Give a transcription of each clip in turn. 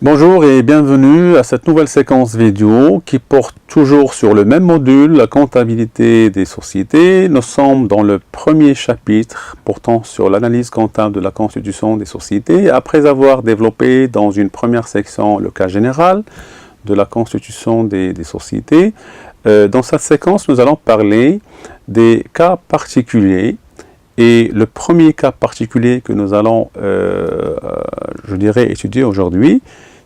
Bonjour et bienvenue à cette nouvelle séquence vidéo qui porte toujours sur le même module, la comptabilité des sociétés. Nous sommes dans le premier chapitre portant sur l'analyse comptable de la constitution des sociétés. Après avoir développé dans une première section le cas général de la constitution des sociétés, dans cette séquence nous allons parler des cas particuliers. Et le premier cas particulier que nous allons, étudier aujourd'hui,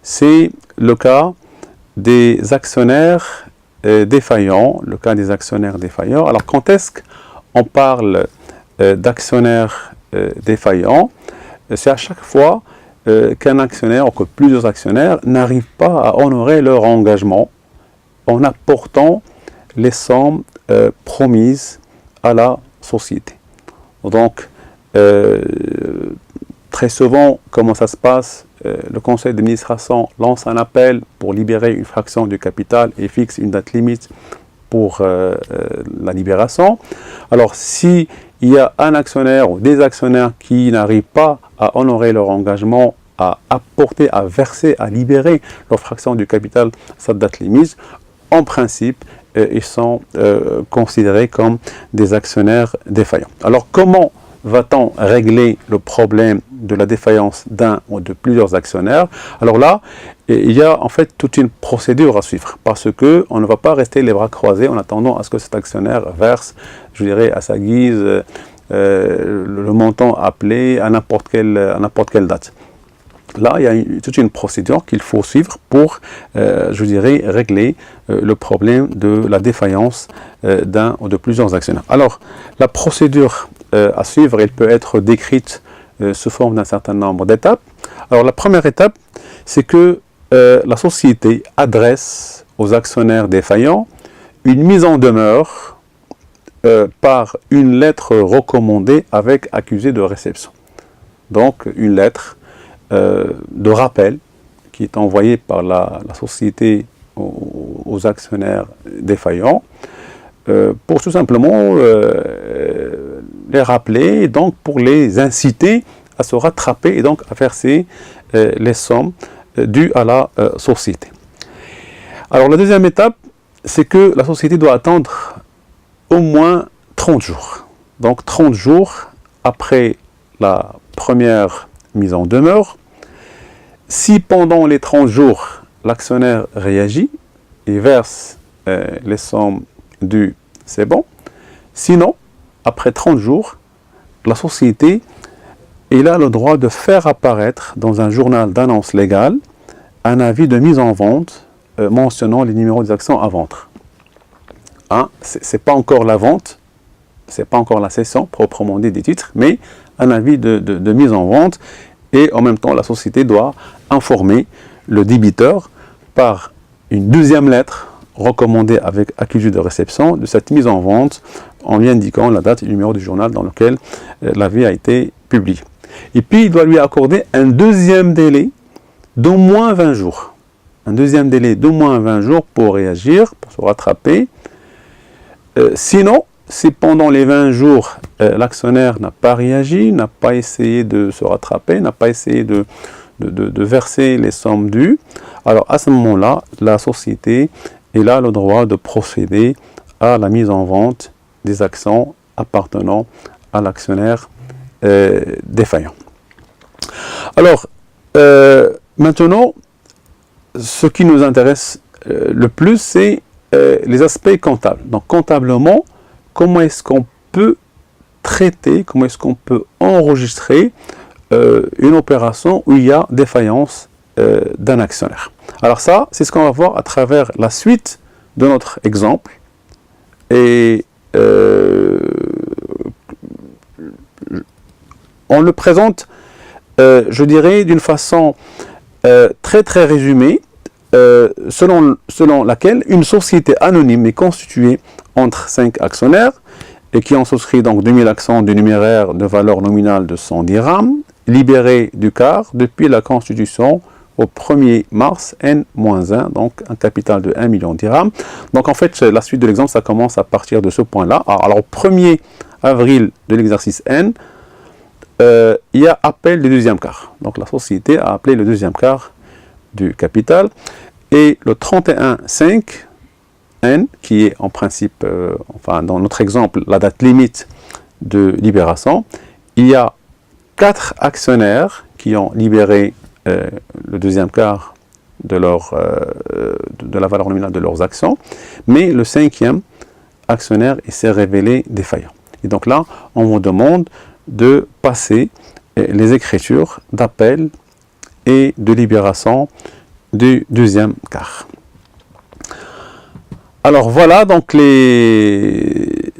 c'est le cas des actionnaires défaillants, le cas des actionnaires défaillants. Alors, quand est-ce qu'on parle d'actionnaires défaillants? C'est à chaque fois qu'un actionnaire ou que plusieurs actionnaires n'arrivent pas à honorer leur engagement en apportant les sommes promises à la société. Donc, très souvent, comment ça se passe? Le conseil d'administration lance un appel pour libérer une fraction du capital et fixe une date limite pour la libération. Alors, s'il y a un actionnaire ou des actionnaires qui n'arrivent pas à honorer leur engagement, à apporter, à verser, à libérer leur fraction du capital à cette date limite, en principe, ils sont considérés comme des actionnaires défaillants. Alors, comment va-t-on régler le problème de la défaillance d'un ou de plusieurs actionnaires? Alors là, il y a en fait toute une procédure à suivre, parce qu'on ne va pas rester les bras croisés en attendant à ce que cet actionnaire verse, je dirais, à sa guise, le montant appelé à n'importe quelle date. Là, il y a toute une procédure qu'il faut suivre pour, régler le problème de la défaillance d'un ou de plusieurs actionnaires. Alors, la procédure à suivre, elle peut être décrite sous forme d'un certain nombre d'étapes. Alors, la première étape, c'est que la société adresse aux actionnaires défaillants une mise en demeure par une lettre recommandée avec accusé de réception. Donc, une lettre de rappel qui est envoyé par la société aux actionnaires défaillants pour tout simplement les rappeler, et donc pour les inciter à se rattraper et donc à verser les sommes dues à la société. Alors la deuxième étape, c'est que la société doit attendre au moins 30 jours. Donc 30 jours après la première mise en demeure. Si pendant les 30 jours, l'actionnaire réagit et verse les sommes dues, c'est bon. Sinon, après 30 jours, la société a le droit de faire apparaître dans un journal d'annonce légale un avis de mise en vente mentionnant les numéros des actions à vendre. Hein, ce n'est pas encore la vente, ce n'est pas encore la cession proprement dit des titres, mais un avis de mise en vente. Et en même temps, la société doit informer le débiteur par une deuxième lettre recommandée avec accusé de réception de cette mise en vente en lui indiquant la date et le numéro du journal dans lequel l'avis a été publié. Et puis, il doit lui accorder un deuxième délai d'au moins 20 jours. Un deuxième délai d'au moins 20 jours pour réagir, pour se rattraper. Sinon, si pendant les 20 jours, l'actionnaire n'a pas réagi, n'a pas essayé de se rattraper, n'a pas essayé de verser les sommes dues, alors à ce moment-là, la société a le droit de procéder à la mise en vente des actions appartenant à l'actionnaire défaillant. Alors, maintenant, ce qui nous intéresse le plus, c'est les aspects comptables. Donc, comptablement, comment est-ce qu'on peut traiter, comment est-ce qu'on peut enregistrer une opération où il y a défaillance d'un actionnaire. Alors ça, c'est ce qu'on va voir à travers la suite de notre exemple. Et on le présente, je dirais, d'une façon très très résumée, selon laquelle une société anonyme est constituée entre 5 actionnaires et qui ont souscrit donc 2000 actions du numéraire de valeur nominale de 100 dirhams, libérés du quart depuis la constitution au 1er mars N-1, donc un capital de 1 million de dirhams. Donc en fait, la suite de l'exemple, ça commence à partir de ce point-là. Alors au 1er avril de l'exercice N, il y a appel du deuxième quart. Donc la société a appelé le deuxième quart du capital. Et le 31,5 N, qui est en principe, enfin dans notre exemple, la date limite de libération, il y a 4 actionnaires qui ont libéré le deuxième quart de la valeur nominale de leurs actions, mais le 5e actionnaire s'est révélé défaillant. Et donc là, on vous demande de passer les écritures d'appel et de libération du deuxième quart. Alors voilà donc les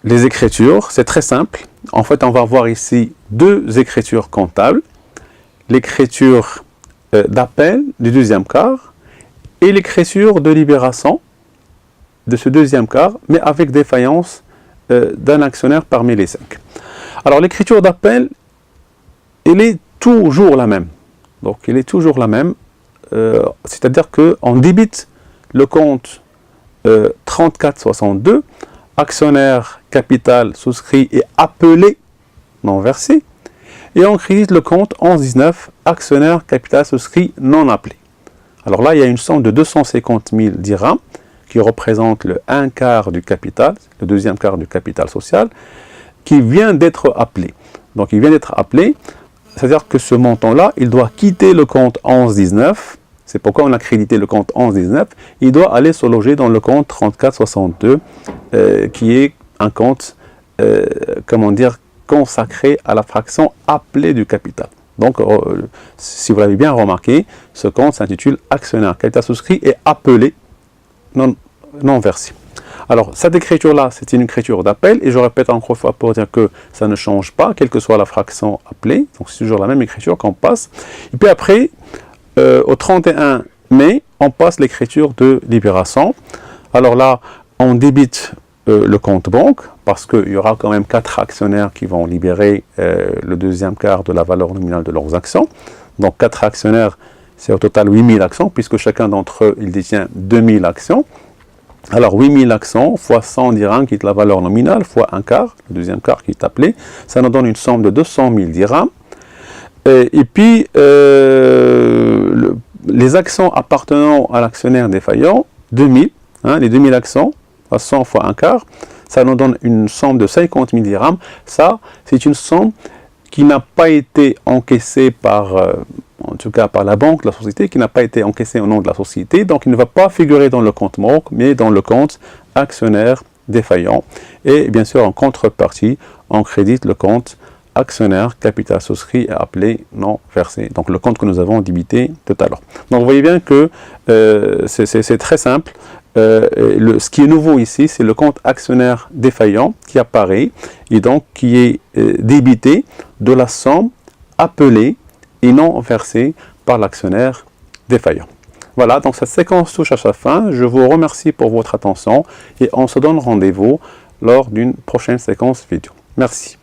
écritures, c'est très simple. En fait, on va voir ici 2 écritures comptables, l'écriture d'appel du deuxième quart et l'écriture de libération de ce deuxième quart, mais avec défaillance d'un actionnaire parmi les 5. Alors l'écriture d'appel, elle est toujours la même. Donc elle est toujours la même, c'est-à-dire qu'on débite le compte 3462, actionnaire capital souscrit et appelé non versé, et on crédite le compte 1119, actionnaire capital souscrit non appelé. Alors là, il y a une somme de 250 000 dirhams qui représente le 1 quart du capital, le deuxième quart du capital social, qui vient d'être appelé. Donc il vient d'être appelé, c'est-à-dire que ce montant-là, il doit quitter le compte 1119. C'est pourquoi on a crédité le compte 1119. Il doit aller se loger dans le compte 3462, qui est un compte, comment dire, consacré à la fraction appelée du capital. Donc, si vous l'avez bien remarqué, ce compte s'intitule actionnaire capital souscrit et appelé non versé. Alors, cette écriture-là, c'est une écriture d'appel, et je répète encore une fois pour dire que ça ne change pas, quelle que soit la fraction appelée. Donc, c'est toujours la même écriture qu'on passe. Et puis après, au 31 mai, on passe l'écriture de libération. Alors là, on débite le compte banque, parce qu'il y aura quand même 4 actionnaires qui vont libérer le deuxième quart de la valeur nominale de leurs actions. Donc 4 actionnaires, c'est au total 8000 actions, puisque chacun d'entre eux, il détient 2000 actions. Alors 8000 actions fois 100 dirhams, qui est la valeur nominale, fois un quart, le deuxième quart qui est appelé, ça nous donne une somme de 200 000 dirhams. Et puis, les actions appartenant à l'actionnaire défaillant, 2000, hein, les 2000 actions, à 100 fois un quart, ça nous donne une somme de 50 000 dirhams. Ça, c'est une somme qui n'a pas été encaissée par, en tout cas par la banque, la société, qui n'a pas été encaissée au nom de la société, donc il ne va pas figurer dans le compte banque, mais dans le compte actionnaire défaillant. Et bien sûr, en contrepartie, on crédite le compte actionnaire capital souscrit et appelé non versé. Donc le compte que nous avons débité tout à l'heure. Donc vous voyez bien que c'est très simple. Ce qui est nouveau ici, c'est le compte actionnaire défaillant qui apparaît et donc qui est débité de la somme appelée et non versée par l'actionnaire défaillant. Voilà, donc cette séquence touche à sa fin. Je vous remercie pour votre attention et on se donne rendez-vous lors d'une prochaine séquence vidéo. Merci.